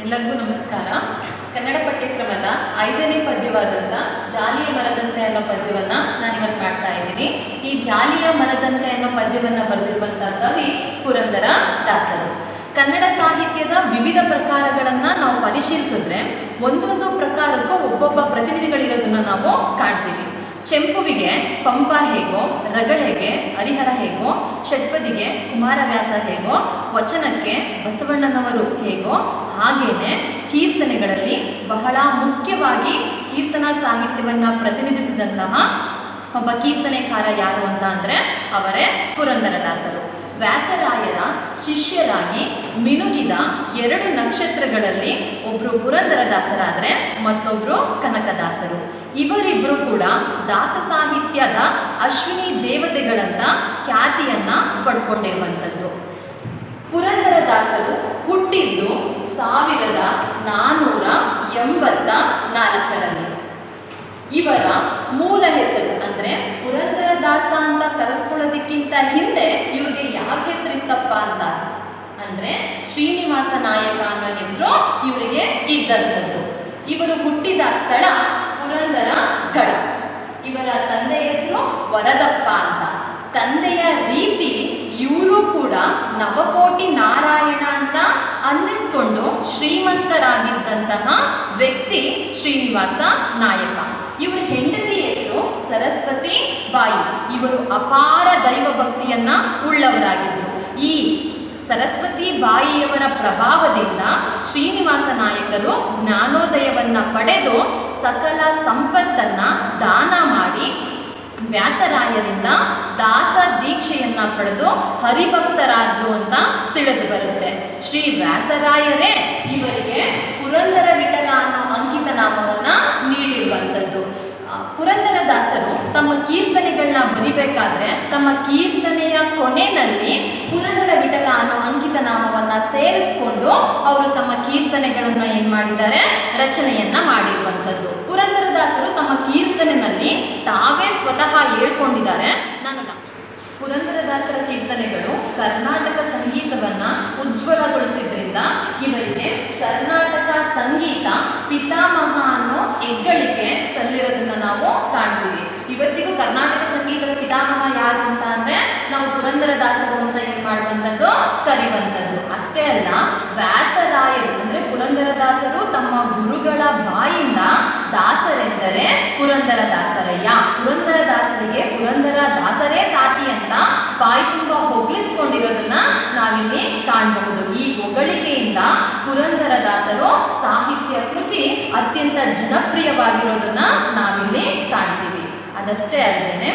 ಎಲ್ಲರಿಗೂ ನಮಸ್ಕಾರ. ಕನ್ನಡ ಪಠ್ಯಕ್ರಮದ 5ನೇ ಪದ್ಯವಾದಂಥ ಜಾಲಿಯ ಮರದಂತೆ ಅನ್ನೋ ಪದ್ಯವನ್ನು ನಾನಿವತ್ತು ಮಾಡ್ತಾ ಇದ್ದೀನಿ. ಈ ಜಾಲಿಯ ಮರದಂತೆ ಅನ್ನೋ ಪದ್ಯವನ್ನು ಬರೆದಿರುವಂಥ ಕವಿ ಪುರಂದರ ದಾಸರು. ಕನ್ನಡ ಸಾಹಿತ್ಯದ ವಿವಿಧ ಪ್ರಕಾರಗಳನ್ನು ನಾವು ಪರಿಶೀಲಿಸಿದ್ರೆ ಒಂದೊಂದು ಪ್ರಕಾರಕ್ಕೂ ಒಬ್ಬೊಬ್ಬ ಪ್ರತಿನಿಧಿಗಳಿರೋದನ್ನು ನಾವು ಕಾಣ್ತೀವಿ. ಚೆಂಪುವಿಗೆ ಪಂಪ ಹೇಗೋ, ರಗಳೆಗೆ ಹರಿಹರ ಹೇಗೋ, ಷಟ್ಪದಿಗೆ ಕುಮಾರವ್ಯಾಸ ಹೇಗೋ, ವಚನಕ್ಕೆ ಬಸವಣ್ಣನವರು ಹೇಗೋ, ಹಾಗೇನೆ ಕೀರ್ತನೆಗಳಲ್ಲಿ ಬಹಳ ಮುಖ್ಯವಾಗಿ ಕೀರ್ತನಾ ಸಾಹಿತ್ಯವನ್ನು ಪ್ರತಿನಿಧಿಸಿದಂತಹ ಒಬ್ಬ ಕೀರ್ತನೆಕಾರ ಯಾರು ಅಂತ ಅಂದರೆ ಅವರೇ ಪುರಂದರದಾಸರು. ವ್ಯಾಸರಾಯರ ಶಿಷ್ಯರಾಗಿ ಮಿನುಗಿದ 2 ನಕ್ಷತ್ರಗಳಲ್ಲಿ ಒಬ್ಬರು ಪುರಂದರದಾಸರಾದರೆ ಮತ್ತೊಬ್ಬರು ಕನಕದಾಸರು. ಇವರಿಬ್ಬರು ಕೂಡ ದಾಸ ಸಾಹಿತ್ಯದ ಅಶ್ವಿನಿ ದೇವತೆಗಳಂತ ಖ್ಯಾತಿಯನ್ನ ಪಡ್ಕೊಂಡಿರುವಂಥದ್ದು. ಪುರಂದರದಾಸರು ಹುಟ್ಟಿದ್ದು 1484ರಲ್ಲಿ. ಇವರ ಮೂಲ ಹೆಸರು ಅಂದರೆ ಪುರಂದರದಾಸ ಅಂತ ಕರೆಸ್ಕೊಳ್ಳೋದಕ್ಕಿಂತ ಹಿಂದೆ ಇವ್ರಿಗೆ ಯಾವ ಹೆಸರಿತ್ತಪ್ಪ ಅಂತ ಅಂದರೆ ಶ್ರೀನಿವಾಸ ನಾಯಕ ಅನ್ನೋ ಹೆಸರು ಇವರಿಗೆ ಇದ್ದಂಥದ್ದು. ಇವರು ಹುಟ್ಟಿದ ಸ್ಥಳ ಪುರಂದರಗಡ. ಇವರ ತಂದೆಯ ಹೆಸರು ವರದಪ್ಪ ಅಂತ. ತಂದೆಯ ರೀತಿ ಇವರು ಕೂಡ ನವಕೋಟಿ ನಾರಾಯಣ ಅಂತ ಅನ್ನಿಸ್ಕೊಂಡು ಶ್ರೀಮಂತರಾಗಿದ್ದಂತಹ ವ್ಯಕ್ತಿ ಶ್ರೀನಿವಾಸ ನಾಯಕ. ಇವರ ಹೆಂಡತಿ ಹೆಸರು ಸರಸ್ವತಿ ಬಾಯಿ. ಇವರು ಅಪಾರ ದೈವ ಭಕ್ತಿಯನ್ನ ಉಳ್ಳವರಾಗಿದ್ದರು. ಈ ಸರಸ್ವತಿ ಬಾಯಿಯವರ ಪ್ರಭಾವದಿಂದ ಶ್ರೀನಿವಾಸ ನಾಯಕರು ಜ್ಞಾನೋದಯವನ್ನ ಪಡೆದು ಸಕಲ ಸಂಪತ್ತನ್ನ ದಾನ ಮಾಡಿ ವ್ಯಾಸರಾಯರಿಂದ ದಾಸ ದೀಕ್ಷೆಯನ್ನ ಪಡೆದು ಹರಿಭಕ್ತರಾದ್ರು ಅಂತ ತಿಳಿದು ಬರುತ್ತೆ. ಶ್ರೀ ವ್ಯಾಸರಾಯರೇ ಇವರಿಗೆ ಪುರಂದರ ವಿಠಲ ಅನ್ನೋ ಅಂಕಿತ ನಾಮವನ್ನ ನೀಡಿರುವಂಥದ್ದು. ಪುರಂದರದಾಸರು ತಮ್ಮ ಕೀರ್ತನೆಗಳನ್ನ ಬರಿಬೇಕಾದ್ರೆ ತಮ್ಮ ಕೀರ್ತನೆಯ ಕೊನೆಯಲ್ಲಿ ಪುರಂದರ ವಿಠಲ ಅನ್ನೋ ಅಂಕಿತ ನಾಮವನ್ನ ಸೇರಿಸ್ಕೊಂಡು ಅವರು ತಮ್ಮ ಕೀರ್ತನೆಗಳನ್ನ ಏನ್ ಮಾಡಿದ್ದಾರೆ, ರಚನೆಯನ್ನ ಮಾಡಿರುವಂಥದ್ದು. ಪುರಂದರದಾಸರು ತಮ್ಮ ಕೀರ್ತನೆಯಲ್ಲಿ ತಾವೇ ಸ್ವತಃ ಹೇಳ್ಕೊಂಡಿದ್ದಾರೆ, ಪುರಂದರದಾಸರ ಕೀರ್ತನೆಗಳು ಕರ್ನಾಟಕ ಸಂಗೀತವನ್ನ ಉಜ್ವಲಗೊಳಿಸಿದ್ರಿಂದ ಇವರಿಗೆ ಕರ್ನಾಟಕ ಸಂಗೀತ ಪಿತಾಮಹ ಅನ್ನೋ ಹೆಗ್ಗಳಿಕೆ ಸಲ್ಲಿರೋದನ್ನ ನಾವು ಕಾಣ್ತೀವಿ. ಇವತ್ತಿಗೂ ಕರ್ನಾಟಕ ಸಂಗೀತದ ಪಿತಾಮಹ ಯಾರು ಅಂತ ಅಂದ್ರೆ ನಾವು ಪುರಂದರದಾಸರು ಅಂತ ಏನ್ ಮಾಡುವಂಥದ್ದು, ಕರೆಯುವಂಥದ್ದು. ಅಷ್ಟೇ ಅಲ್ಲ, ವ್ಯಾಸರಾಯರು ಅಂದ್ರೆ ಪುರಂದರದಾಸರು ತಮ್ಮ ಗುರುಗಳ ಬಾಯಿಂದ ದಾಸರೆಂದರೆ ಪುರಂದರದಾಸರಯ್ಯ, ಪುರಂದರದಾಸರಿಗೆ ಪುರಂದರ ದಾಸರೇ ಸಾಟಿ ಅಂತ ಬಾಯಿ ತುಂಬ ಹೊಗಳಿಸ್ಕೊಂಡಿರೋದನ್ನ ನಾವಿಲ್ಲಿ ಕಾಣಬಹುದು. ಈ ಹೊಗಳಿಕೆಯಿಂದ ಪುರಂದರದಾಸರು ಸಾಹಿತ್ಯ ಕೃತಿ ಅತ್ಯಂತ ಜನಪ್ರಿಯವಾಗಿರೋದನ್ನ ನಾವಿಲ್ಲಿ ಕಾಣ್ತೀವಿ. ಅದಷ್ಟೇ ಅಲ್ಲದೆ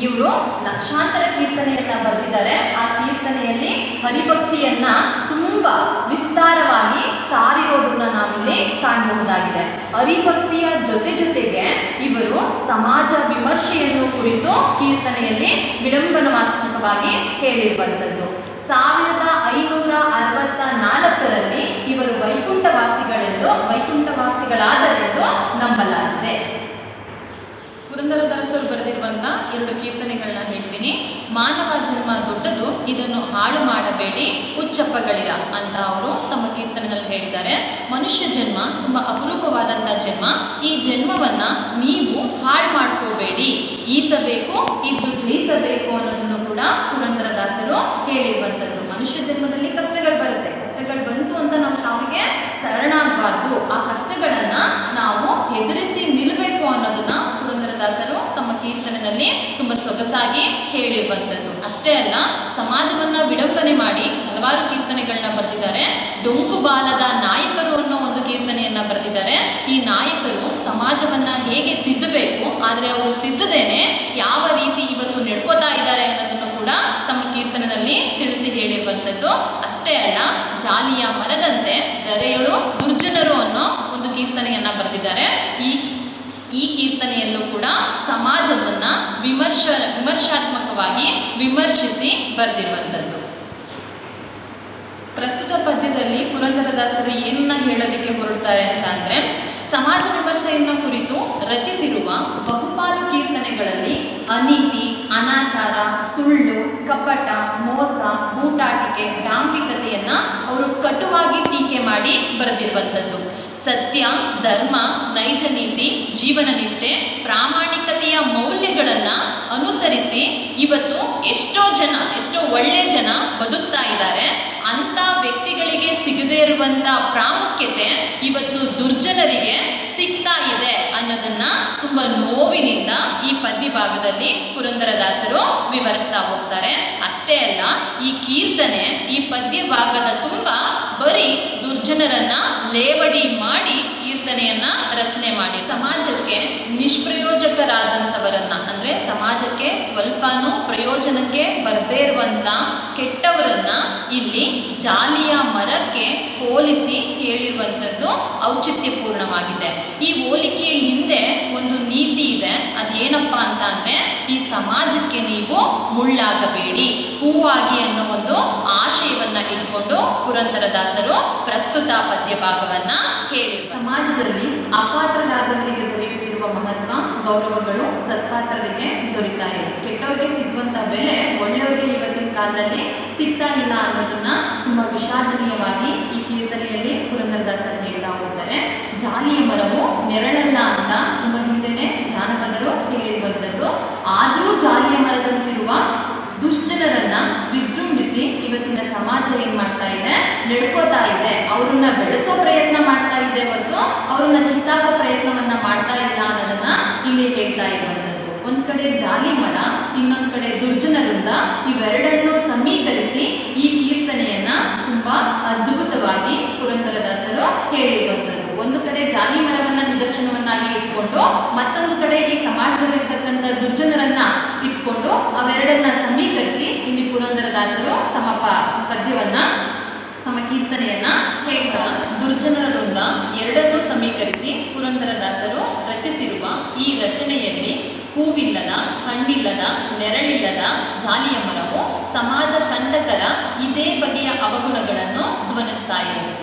ಇವರು ಲಕ್ಷಾಂತರ ಕೀರ್ತನೆಯನ್ನ ಬರೆದಿದ್ದಾರೆ. ಆ ಕೀರ್ತನೆಯಲ್ಲಿ ಹರಿಭಕ್ತಿಯನ್ನ ತುಂಬಾ ವಿಸ್ತಾರವಾಗಿ ಸಾರಿರೋದನ್ನ ನಾವಿಲ್ಲಿ ಕಾಣಬಹುದಾಗಿದೆ. ಹರಿಭಕ್ತಿಯ ಜೊತೆಗೆ ಇವರು ಸಮಾಜ ವಿಮರ್ಶೆಯನ್ನು ಕುರಿತು ಕೀರ್ತನೆಯಲ್ಲಿ ವಿಡಂಬನಾತ್ಮಕವಾಗಿ ಹೇಳಿರುವಂಥದ್ದು. 1564ರಲ್ಲಿ ಇವರು ವೈಕುಂಠವಾಸಿಗಳಾದರೆಂದು ನಂಬಲಾಗಿದೆ. ಪುರಂದರದಾಸರು ಬರೆದಿರುವಂತಹ 2 ಕೀರ್ತನೆಗಳನ್ನ ಹೇಳ್ತೀನಿ. ಮಾನವ ಜನ್ಮ ದೊಡ್ಡದು, ಇದನ್ನು ಹಾಳು ಮಾಡಬೇಡಿ, ಹುಚ್ಚಪ್ಪಗಳಿರ ಅಂತ ಅವರು ತಮ್ಮ ಕೀರ್ತನೆಯಲ್ಲಿ ಹೇಳಿದ್ದಾರೆ. ಮನುಷ್ಯ ಜನ್ಮ ತುಂಬಾ ಅಪರೂಪವಾದಂಥ ಜನ್ಮ. ಈ ಜನ್ಮವನ್ನ ನೀವು ಹಾಳು ಮಾಡ್ಕೋಬೇಡಿ, ಈಸಬೇಕು, ಇದ್ದು ಜಯಿಸಬೇಕು ಅನ್ನೋದನ್ನು ಕೂಡ ಪುರಂದರದಾಸರು ಹೇಳಿರುವಂಥದ್ದು. ಮನುಷ್ಯ ಜನ್ಮದಲ್ಲಿ ಕಷ್ಟಗಳು ಬರುತ್ತೆ. ಕಷ್ಟಗಳು ಬಂತು ಅಂತ ನಾವು ಸಾವಿಗೆ ಶರಣಾಗಬಾರ್ದು. ಆ ಕಷ್ಟಗಳನ್ನ ನಾವು ಎದುರಿಸಿ ನಿಲ್ಲಬೇಕು ಅನ್ನೋದನ್ನ ಪುರಂದರದಾಸರು ತಮ್ಮ ಕೀರ್ತನೆಯಲ್ಲಿ ತುಂಬಾ ಸೊಗಸಾಗಿ ಹೇಳಿರುವಂಥದ್ದು. ಅಷ್ಟೇ ಅಲ್ಲ, ಸಮಾಜವನ್ನ ವಿಡಂಬನೆ ಮಾಡಿ ಹಲವಾರು ಕೀರ್ತನೆಗಳನ್ನ ಬರೆದಿದ್ದಾರೆ. ಡೊಂಕು ಬಾಲದ ನಾಯಕರು ಅನ್ನೋ ಒಂದು ಕೀರ್ತನೆಯನ್ನ ಬರೆದಿದ್ದಾರೆ. ಈ ನಾಯಕರು ಸಮಾಜವನ್ನ ಹೇಗೆ ತಿದ್ದಬೇಕು, ಆದರೆ ಅವರು ತಿದ್ದದೇನೆ ಯಾವ ರೀತಿ ಇವತ್ತು ನಡ್ಕೋತಾ ಇದ್ದಾರೆ ಅನ್ನೋದನ್ನು ಕೂಡ ತಮ್ಮ ಕೀರ್ತನೆಯಲ್ಲಿ ತಿಳಿಸಿ ಹೇಳಿರುವಂಥದ್ದು. ಅಷ್ಟೇ ಅಲ್ಲ, ಜಾಲಿಯ ಮರದಂತೆ ದರೆಯಳು ದುರ್ಜನರು ಅನ್ನೋ ಒಂದು ಕೀರ್ತನೆಯನ್ನ ಬರೆದಿದ್ದಾರೆ. ಈ ಕೀರ್ತನೆಯಲ್ಲೂ ಕೂಡ ಸಮಾಜವನ್ನ ವಿಮರ್ಶಾತ್ಮಕವಾಗಿ ವಿಮರ್ಶಿಸಿ ಬರೆದಿರುವಂಥದ್ದು. ಪ್ರಸ್ತುತ ಪದ್ಯದಲ್ಲಿ ಪುರಂದರದಾಸರು ಏನನ್ನ ಹೇಳೋದಕ್ಕೆ ಹೊರಡ್ತಾರೆ ಅಂತ ಅಂದ್ರೆ, ಸಮಾಜ ವಿಮರ್ಶೆಯನ್ನು ಕುರಿತು ರಚಿಸಿರುವ ಬಹುಪಾಲು ಕೀರ್ತನೆಗಳಲ್ಲಿ ಅನೀತಿ, ಅನಾಚಾರ, ಸುಳ್ಳು, ಕಪಟ, ಮೋಸ, ಬೂಟಾಟಿಕೆ, ಡಾಂಬಿಕತೆಯನ್ನ ಅವರು ಕಟುವಾಗಿ ಟೀಕೆ ಮಾಡಿ ಮಾಡಿ ಬರೆದಿರುವಂಥದ್ದು. ಸತ್ಯ, ಧರ್ಮ, ನೈಜ ನೀತಿ, ಜೀವನ ನಿಷ್ಠೆ, ಪ್ರಾಮಾಣಿಕತೆಯ ಮೌಲ್ಯಗಳನ್ನು ಅನುಸರಿಸಿ ಇವತ್ತು ಎಷ್ಟೋ ಒಳ್ಳೆ ಜನ ಬದುಕ್ತಾ ಇದ್ದಾರೆ. ಅಂಥ ವ್ಯಕ್ತಿಗಳಿಗೆ ಸಿಗದೇ ಇರುವಂಥ ಪ್ರಾಮುಖ್ಯತೆ ಇವತ್ತು ದುರ್ಜನರಿಗೆ ಸಿಗ್ತಾ ಇದೆ ಅನ್ನೋದನ್ನ ತುಂಬ ನೋವಿನಿಂದ ಈ ಪದ್ಯ ಭಾಗದಲ್ಲಿ ಪುರಂದರದಾಸರು ವಿವರಿಸ್ತಾ ಹೋಗ್ತಾರೆ. ಅಷ್ಟೇ ಅಲ್ಲ, ಈ ಕೀರ್ತನೆ, ಈ ಪದ್ಯ ಭಾಗದ ತುಂಬ ಬರೀ ದುರ್ಜನರನ್ನ ಲೇವಡಿ ಮಾಡಿ ಕೀರ್ತನೆಯನ್ನ ರಚನೆ ಮಾಡಿ ಸಮಾಜಕ್ಕೆ ನಿಷ್ಪ್ರಯೋಜಕರಾದಂಥವರನ್ನ, ಅಂದ್ರೆ ಸಮಾಜಕ್ಕೆ ಸ್ವಲ್ಪನೂ ಪ್ರಯೋಜನಕ್ಕೆ ಬರದೇ ಇರುವಂತ ಕೆಟ್ಟವರನ್ನ ಇಲ್ಲಿ ಜಾಲಿಯ ಮರಕ್ಕೆ ಹೋಲಿಸಿ ಹೇಳಿರುವಂಥದ್ದು ಔಚಿತ್ಯಪೂರ್ಣವಾಗಿದೆ. ಈ ಹೋಲಿಕೆಯ ಹಿಂದೆ ಒಂದು ನೀತಿ ಇದೆ. ಅದೇನಪ್ಪ ಅಂತ ಅಂದ್ರೆ, ಈ ಸಮಾಜಕ್ಕೆ ನೀವು ಮುಳ್ಳಾಗಬೇಡಿ, ಹೂವಾಗಿ ಅನ್ನೋ ಒಂದು ಆಶಯವನ್ನ ಇಟ್ಕೊಂಡು ಪುರಂದರದಾಸರು ಪ್ರಸ್ತುತ ಪದ್ಯ ಭಾಗವನ್ನ ಹೇಳಿ ಸಮಾಜದಲ್ಲಿ ಅಪಾತ್ರರಾದವರಿಗೆ ದೊರೆಯುತ್ತಿರುವ ಮಹತ್ವ, ಗೌರವಗಳು ಸತ್ಪಾತ್ರರಿಗೆ ದೊರೀತಾ ಇದೆ. ಕೆಟ್ಟವರಿಗೆ ಸಿಗುವಂತ ಬೆಲೆ ಒಳ್ಳೆಯವರಿಗೆ ಇವತ್ತಿನ ಕಾಲದಲ್ಲಿ ಸಿಗ್ತಾ ಇಲ್ಲ ಅನ್ನೋದನ್ನ ತುಂಬಾ ವಿಷಾದನೀಯವಾಗಿ ಈ ಕೀರ್ತನೆಯಲ್ಲಿ ಪುರಂದರದಾಸರು ಹೇಳ್ತಾ ಹೋಗ್ತಾರೆ. ಜಾಲಿಯ ಮರವು ನೆರಳಲ್ಲ ಅಂತ ತುಂಬ ಹಿಂದೆನೆ ಜಾನಪದರು ಹೇಳಿರುವಂಥದ್ದು. ಆದರೂ ಜಾಲಿಯ ಮರದಂತಿರುವ ದುಶ್ಜನರನ್ನ ವಿಜೃಂಭಿಸಿ ಇವತ್ತಿನ ಸಮಾಜ ಏನ್ ಮಾಡ್ತಾ ಇದೆ, ನಡ್ಕೋತಾ ಇದೆ. ಅವ್ರನ್ನ ಬೆಳೆಸೋ ಪ್ರಯತ್ನ ಮಾಡ್ತಾ ಇದೆ ಹೊರತು ಅವ್ರನ್ನ ಕಿತ್ತಾಕೋ ಪ್ರಯತ್ನವನ್ನ ಮಾಡ್ತಾ ಇಲ್ಲ ಅನ್ನೋದನ್ನ ಇಲ್ಲಿ ಹೇಳ್ತಾ ಇರುವಂಥದ್ದು. ಒಂದ್ ಕಡೆ ಜಾಲಿ ಮರ, ಇನ್ನೊಂದ್ ಕಡೆ ದುರ್ಜನರಿಂದ, ಇವೆರಡನ್ನೂ ಸಮೀಕರಿಸಿ ಈ ಕೀರ್ತನೆಯನ್ನ ತುಂಬಾ ಅದ್ಭುತವಾಗಿ ಪುರಂದರದಾಸರು ಹೇಳಿರುವಂಥದ್ದು. ಒಂದು ಕಡೆ ಜಾಲಿ ಮರವನ್ನ ನಿದರ್ಶನವನ್ನಾಗಿ ಇಟ್ಕೊಂಡು, ಮತ್ತೊಂದು ಕಡೆ ಈ ಸಮಾಜದಲ್ಲಿರ್ತಕ್ಕಂಥ ದುರ್ಜನರನ್ನ ಇಟ್ಕೊಂಡು ಅವೆರಡನ್ನ ಸಮೀಕರಿಸಿ ಇಲ್ಲಿ ಪುರಂದರದಾಸರು ತಮ್ಮ ಪದ್ಯವನ್ನ, ತಮ್ಮ ಕೀರ್ತನೆಯನ್ನ ಹೇಳ್ತಾ ದುರ್ಜನರ ವೃಂದ ಎರಡನ್ನೂ ಸಮೀಕರಿಸಿ ಪುರಂದರದಾಸರು ರಚಿಸಿರುವ ಈ ರಚನೆಯಲ್ಲಿ ಹೂವಿಲ್ಲದ, ಹಣ್ಣಿಲ್ಲದ, ನೆರಳಿಲ್ಲದ ಜಾಲಿಯ ಮರವು ಸಮಾಜ ಕಂಟಕರ ಇದೇ ಬಗೆಯ ಅವಗುಣಗಳನ್ನು ಧ್ವನಿಸ್ತಾ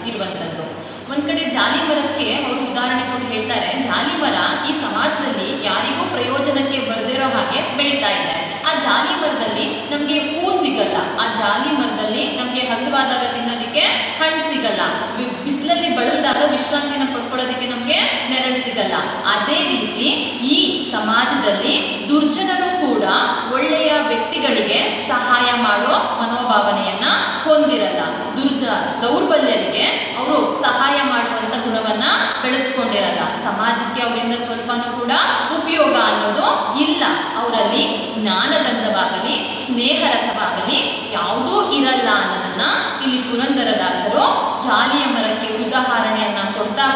ಇರುವಂಥದ್ದು. ಒಂದ್ ಕಡೆ ಜಾಲಿ ಮರಕ್ಕೆ ಅವರು ಉದಾಹರಣೆ ಕೊಟ್ಟು ಹೇಳ್ತಾರೆ, ಜಾಲಿ ಮರ ಈ ಸಮಾಜದಲ್ಲಿ ಯಾರಿಗೂ ಪ್ರಯೋಜನಕ್ಕೆ ಬರದಿರೋ ಹಾಗೆ ಬೆಳೀತಾ ಇದೆ. ಆ ಜಾಲಿ ಮರದಲ್ಲಿ ನಮ್ಗೆ ಹೂ ಸಿಗಲ್ಲ, ಆ ಜಾಲಿ ಮರದಲ್ಲಿ ನಮ್ಗೆ ಹಸುವಾದಾಗ ತಿನ್ನೋದಕ್ಕೆ ಹಣ್ಣು ಸಿಗಲ್ಲ, ಬಿಸಿಲಲ್ಲಿ ಬಳಲಿದಾಗ ವಿಶ್ರಾಂತಿನ ಪಡ್ಕೊಳ್ಳೋದಕ್ಕೆ ನಮ್ಗೆ ನೆರಳು ಸಿಗಲ್ಲ. ಅದೇ ರೀತಿ ಈ ಸಮಾಜದಲ್ಲಿ ದುರ್ಜನರು ಕೂಡ ಒಳ್ಳೆಯ ವ್ಯಕ್ತಿಗಳಿಗೆ ಸಹಾಯ ಮಾಡೋ ಮನೋಭಾವನೆಯನ್ನ ಹೊಂದಿರಲ್ಲ. ದೌರ್ಬಲ್ಯರಿಗೆ ಅವರು ಸಹಾಯ ಮಾಡುವಂತ ಗುಣವನ್ನ ಬೆಳೆಸ್ಕೊಂಡಿರಲ್ಲ. ಸಮಾಜಕ್ಕೆ ಅವರಿಂದ ಸ್ವಲ್ಪನೂ ಕೂಡ ಉಪಯೋಗ ಅನ್ನೋದು ಇಲ್ಲ. ಅವರಲ್ಲಿ ಜ್ಞಾನದಂಡವಾಗಲಿ ಸ್ನೇಹರಸವಾಗಲಿ ಯಾವುದೂ ಇರಲ್ಲ ಅನ್ನೋದನ್ನ ಇಲ್ಲಿ ಪುರಂದರದಾಸರು ಜಾಲಿಯ ಮರಕ್ಕೆ ಉದಾಹರಣೆಯನ್ನ ಕೊಡ್ತಾ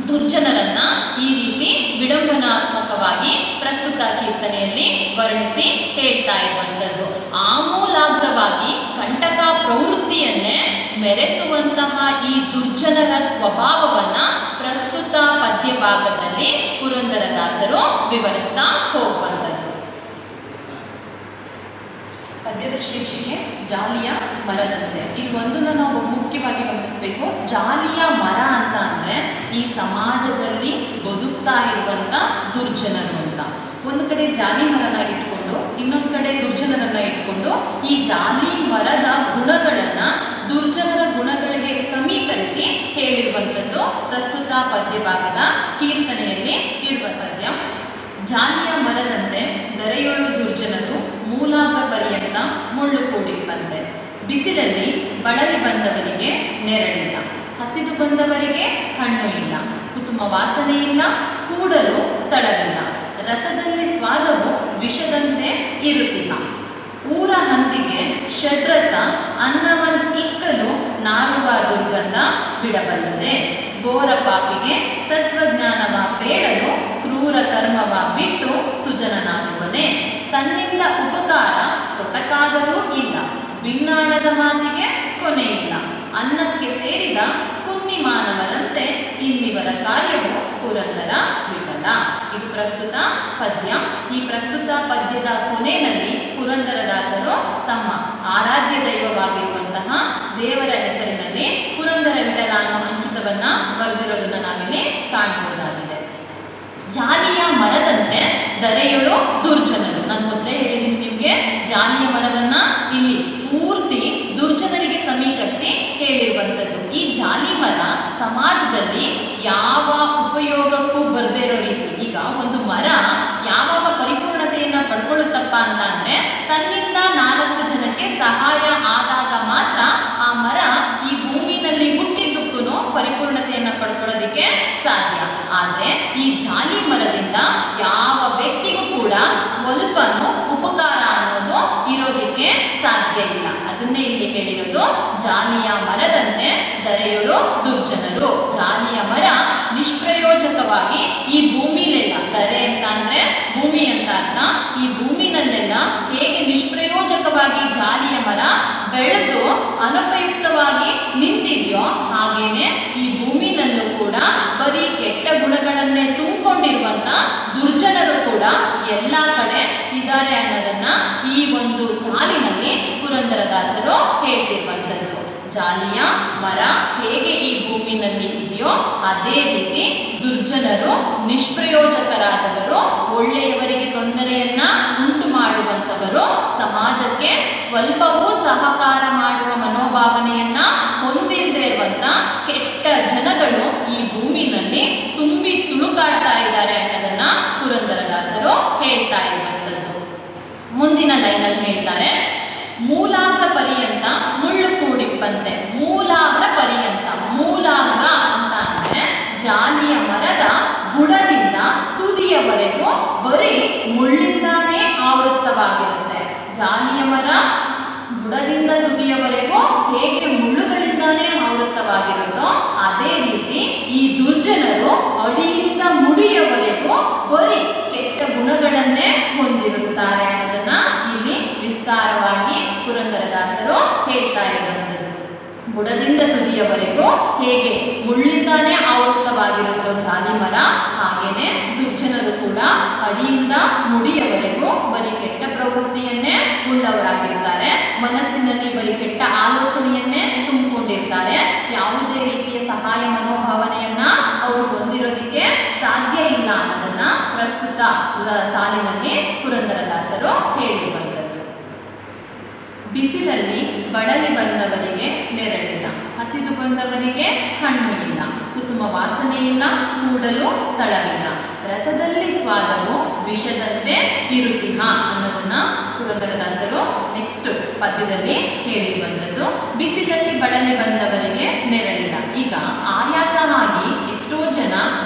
ದುರ್ಜನರನ್ನ ಈ ರೀತಿ ವಿಡಂಬನಾತ್ಮಕವಾಗಿ ಪ್ರಸ್ತುತ ಕೀರ್ತನೆಯಲ್ಲಿ ವರ್ಣಿಸಿ ಹೇಳ್ತಾ ಇರುವಂಥದ್ದು. ಆಮೂಲಾಗ್ರವಾಗಿ ಕಂಟಕ ಪ್ರವೃತ್ತಿಯನ್ನೇ ಮೆರೆಸುವಂತಹ ಈ ದುರ್ಜನರ ಸ್ವಭಾವವನ್ನ ಪ್ರಸ್ತುತ ಪದ್ಯ ಭಾಗದಲ್ಲಿ ಪುರಂದರದಾಸರು ವಿವರಿಸ್ತಾ ಹೋಗುವಂಥದ್ದು. ಪದ್ಯದ ಶೀರ್ಷಿಕೆ ಜಾಲಿಯ ಮರದಂತೆ. ಇಲ್ಲಿ ಒಂದನ್ನು ನಾವು ಮುಖ್ಯವಾಗಿ ಗಮನಿಸಬೇಕು. ಜಾಲಿಯ ಮರ ಅಂತ ಅಂದ್ರೆ ಈ ಸಮಾಜದಲ್ಲಿ ಬದುಕ್ತಾ ಇರುವಂತ ದುರ್ಜನರು ಅಂತ. ಒಂದು ಕಡೆ ಜಾಲಿ ಮರನ ಇಟ್ಕೊಂಡು, ಇನ್ನೊಂದು ಕಡೆ ದುರ್ಜನರನ್ನ ಇಟ್ಕೊಂಡು ಈ ಜಾಲಿ ಮರದ ಗುಣಗಳನ್ನ ದುರ್ಜನರ ಗುಣಗಳಿಗೆ ಸಮೀಕರಿಸಿ ಹೇಳಿರುವಂಥದ್ದು ಪ್ರಸ್ತುತ ಪದ್ಯ ಭಾಗದ ಕೀರ್ತನೆಯಲ್ಲಿ ಇರುವ ಪದ್ಯ. ಜಾಲಿಯ ಮರದಂತೆ ದರೆಯೊಳು ದುರ್ಜನರು ಮೂಲಾಗ್ರ ಪರ್ಯಂತ ಮುಳ್ಳು ಕೂಡಿಪ್ಪಂತೆ. ಬಿಸಿಲಲ್ಲಿ ಬಳಲಿ ಬಂದವರಿಗೆ ನೆರಳಿಲ್ಲ, ಹಸಿದು ಬಂದವರಿಗೆ ಹಣ್ಣು ಇಲ್ಲ, ಕುಸುಮ ವಾಸನೆ ಇಲ್ಲ, ಕೂಡಲು ಸ್ಥಳವಿಲ್ಲ, ರಸದಲ್ಲಿ ಸ್ವಾದವು ವಿಷದಂತೆ ಇರುತ್ತಿಲ್ಲ. ಊರ ಹಂದಿಗೆ ಷಡ್ರಸ ಅನ್ನವನ್ ಇಕ್ಕಲು ನಾರುವ ದುರ್ಗಂಧ ಬಿಡಬಲ್ಲದೆ. ಘೋರ ಪಾಪಿಗೆ ತತ್ವಜ್ಞಾನವ ಬೇಡಲು ಕ್ರೂರ ಕರ್ಮವ ಬಿಟ್ಟು ಸುಜನನಾಗುವನೆ. ತನ್ನಿಂದ ಉಪಕಾರ ತೊಟಕಾದರೂ ಇಲ್ಲ, ಭಿನ್ನಾಣದ ಮಾತಿಗೆ ಕೊನೆ ಇಲ್ಲ. ಅನ್ನಕ್ಕೆ ಸೇರಿದ ಕುನ್ನಿ ಮಾನವರಂತೆ ಇನ್ನಿವರ ಕಾರ್ಯವು ಪುರಂದರ ವಿಠಲ. ಇದು ಪ್ರಸ್ತುತ ಪದ್ಯ. ಈ ಪ್ರಸ್ತುತ ಪದ್ಯದ ಕೊನೆಯಲ್ಲಿ ಪುರಂದರದಾಸರು ತಮ್ಮ ಆರಾಧ್ಯ ದೈವವಾಗಿರುವಂತಹ ದೇವರ ಹೆಸರಿನಲ್ಲಿ ಪುರಂದರ ವಿಠಲ ಅನ್ನೋ ಅಂಕಿತವನ್ನ ಬರೆದಿರೋದನ್ನ ನಾವಿಲ್ಲಿ ಕಾಣಬಹುದಾಗಿದೆ. ಜಾಲಿಯ ಮರದಂತೆ ದರೆಯೊಳು ದುರ್ಜನರು. ನಾನು ಮೊದಲೇ ಹೇಳಿದ್ದೀನಿ ನಿಮಗೆ, ಜಾಲಿಯ ಮರವನ್ನ ಇಲ್ಲಿ ಪೂರ್ತಿ ದುರ್ಜನರಿಗೆ ಸಮೀಕರಿಸಿ ಹೇಳಿರುವಂಥದ್ದು. ಈ ಜಾಲಿ ಸಮಾಜದಲ್ಲಿ ಯಾವ ಉಪಯೋಗಕ್ಕೂ ಬರದೇ ಇರೋ ರೀತಿ. ಈಗ ಒಂದು ಮರ ಯಾವಾಗ ಪರಿಪೂರ್ಣತೆಯನ್ನು ಪಡ್ಕೊಳ್ಳುತ್ತಪ್ಪ ಅಂತ ಅಂದರೆ ತನ್ನಿಂದ 4 ಜನಕ್ಕೆ ಸಹಾಯ ಆದಾಗ ಮಾತ್ರ ಆ ಮರ ಈ ಭೂಮಿನಲ್ಲಿ ಹುಟ್ಟಿದ್ದಕ್ಕೂ ಪರಿಪೂರ್ಣತೆಯನ್ನು ಪಡ್ಕೊಳ್ಳೋದಕ್ಕೆ ಸಾಧ್ಯ. ಆದರೆ ಈ ಜಾಲಿ ಮರದಿಂದ ಯಾವ ವ್ಯಕ್ತಿಗೂ ಕೂಡ ಸ್ವಲ್ಪನೂ ಉಪಕಾರ ಅನ್ನೋದು ಇರೋದಕ್ಕೆ ಸಾಧ್ಯ ಇಲ್ಲ. ಅದನ್ನೇ ಇಲ್ಲಿ ಹೇಳಿರೋದು, ಜಾಲಿಯ ಮರದಂತೆ ಧರೆಯೊಳು ದುರ್ಜನರು. ಜಾಲಿಯ ಮರ ನಿಷ್ಪ್ರಯೋಜಕವಾಗಿ ಈ ಭೂಮಿಲೆಲ್ಲ, ಧರೆ ಅಂತ ಅಂದ್ರೆ ಭೂಮಿ ಅಂತ ಅರ್ಥ, ಈ ಭೂಮಿನಲ್ಲೆಲ್ಲ ಹೇಗೆ ನಿಷ್ಪ್ರಯೋಜಕವಾಗಿ ಜಾಲಿಯ ಮರ ಬೆಳೆದು ಅನುಪಯುಕ್ತವಾಗಿ ನಿಂತಿದೆಯೋ ಹಾಗೇನೆ ಈ ಭೂಮಿನಲ್ಲೂ ಕೂಡ ಬರೀ ಕೆಟ್ಟ ಗುಣಗಳನ್ನೇ ತುಂಬಿಕೊಂಡಿರುವಂತ ದುರ್ಜನರು ಕೂಡ ಎಲ್ಲ ಕಡೆ ಇದ್ದಾರೆ ಅನ್ನೋದನ್ನ ಈ ಒಂದು ಸಾಲಿನಲ್ಲಿ ಪುರಂದರದಾಸರು ಹೇಳ್ತಿರುವಂಥದ್ದು. ಜಾಲಿಯ ಮರ ಹೇಗೆ ಈ ಭೂಮಿನಲ್ಲಿ ಇದೆಯೋ ಅದೇ ರೀತಿ ದುರ್ಜನರು, ನಿಷ್ಪ್ರಯೋಜಕರಾದವರು, ಒಳ್ಳೆಯವರಿಗೆ ತೊಂದರೆಯನ್ನ ಉಂಟು ಮಾಡುವಂಥವರು, ಸಮಾಜಕ್ಕೆ ಸ್ವಲ್ಪವೂ ಸಹಕಾರ ಮಾಡುವ ಮನೋಭಾವನೆಯನ್ನ ಹೊಂದಿಲ್ಲದೆ ಇರುವಂತ ಕೆಟ್ಟ ಜನಗಳು ಈ ಭೂಮಿನಲ್ಲಿ ತುಂಬಿ ತುಳುಕಾಡ್ತಾ ಇದ್ದಾರೆ ಅನ್ನೋದನ್ನ ಪುರಂದರದಾಸರು ಹೇಳ್ತಾ ಇರುವಂಥದ್ದು. ಮುಂದಿನ ಲೈನಲ್ಲಿ ಹೇಳ್ತಾರೆ, ಮೂಲಾಗ್ರ ಪರ್ಯಂತ ಮುಳ್ಳು ಕೂಡಿಪ್ಪಂತೆ. ಮೂಲಾಗ್ರ ಪರ್ಯಂತ, ಮೂಲಾಗ್ರ ಅಂತ ಅಂದ್ರೆ ಜಾಲಿಯ ಮರದ ಬುಡದಿಂದ ತುದಿಯವರೆಗೂ ಬರೀ ಮುಳ್ಳಿಂದಾನೇ ಆವೃತ್ತವಾಗಿರುತ್ತೆ. ಜಾಲಿಯ ಮರ ಬುಡದಿಂದ ತುದಿಯವರೆಗೂ ಹೇಗೆ ಮುಳ್ಳುಗಳಿಂದಾನೇ ಆವೃತ್ತವಾಗಿರುತ್ತೋ ಅದೇ ರೀತಿ ಈ ದುರ್ಜನರು ಅಡಿಯಿಂದ ಮುಡಿಯವರೆಗೂ ಬರೀ ಕೆಟ್ಟ ಗುಣಗಳನ್ನೇ ಹೊಂದಿರುತ್ತಾರೆ ಅನ್ನೋದನ್ನ ಇಲ್ಲಿ ವಿಸ್ತಾರವಾಗಿ ಪುರಂದರದಾಸರು ಹೇಳ್ತಾ ಇರುವಂಥದ್ದು. ಬುಡದಿಂದ ತುದಿಯವರೆಗೂ ಹೇಗೆ ಮುಳ್ಳಿಂದಾನೇ ಆವೃತ್ತವಾಗಿರುತ್ತೋ ಜಾಲಿ ಮರ, ಹಾಗೇನೆ ದುರ್ಜನರು ಕೂಡ ಅಡಿಯಿಂದ ಮುಡಿಯವರೆಗೂ ಬರೀ ಕೆಟ್ಟ ಪ್ರವೃತ್ತಿಯನ್ನೇ ಉಳ್ಳವರಾಗಿರ್ತಾರೆ. ಮನಸ್ಸಿನಲ್ಲಿ ಬರೀ ಕೆಟ್ಟ ಆಲೋಚನೆಯನ್ನೇ ತುಂಬಿಕೊಂಡಿರ್ತಾರೆ. ಯಾವುದೇ ರೀತಿಯ ಸಹಾಯ ಮನೋಭಾವನೆಯನ್ನ ಅವರು ಹೊಂದಿರೋದಕ್ಕೆ ಸಾಧ್ಯ ಇಲ್ಲ ಅನ್ನೋದನ್ನ ಪ್ರಸ್ತುತ ಸಾಲಿನಲ್ಲಿ ಪುರಂದರದಾಸರು ಹೇಳಿರುವಂಥದ್ದು. ಬಿಸಿಲಲ್ಲಿ ಬಳಲಿ ಬಂದವರಿಗೆ ನೆರಳಿಲ್ಲ, ಹಸಿದು ಬಂದವರಿಗೆ ಹಣ್ಣು ಇಲ್ಲ, ಕುಸುಮ ವಾಸನೆ ಇಲ್ಲ, ಕೂಡಲು ಸ್ಥಳವಿಲ್ಲ, ರಸದಲ್ಲಿ ಸ್ವಾದವು ವಿಷದಂತೆ ಇರುತಿಹ ಅನ್ನೋದನ್ನ ಪುರಂದರದಾಸರು ನೆಕ್ಸ್ಟ್ ಪದ್ಯದಲ್ಲಿ ಹೇಳಿರುವಂಥದ್ದು. ಬಿಸಿಲಲ್ಲಿ ಬಳಲಿ ಬಂದವರಿಗೆ ನೆರಳಿಲ್ಲ. ಈಗ ಆಯಾಸ ಆಗಿ ಎಷ್ಟೋ ಜನ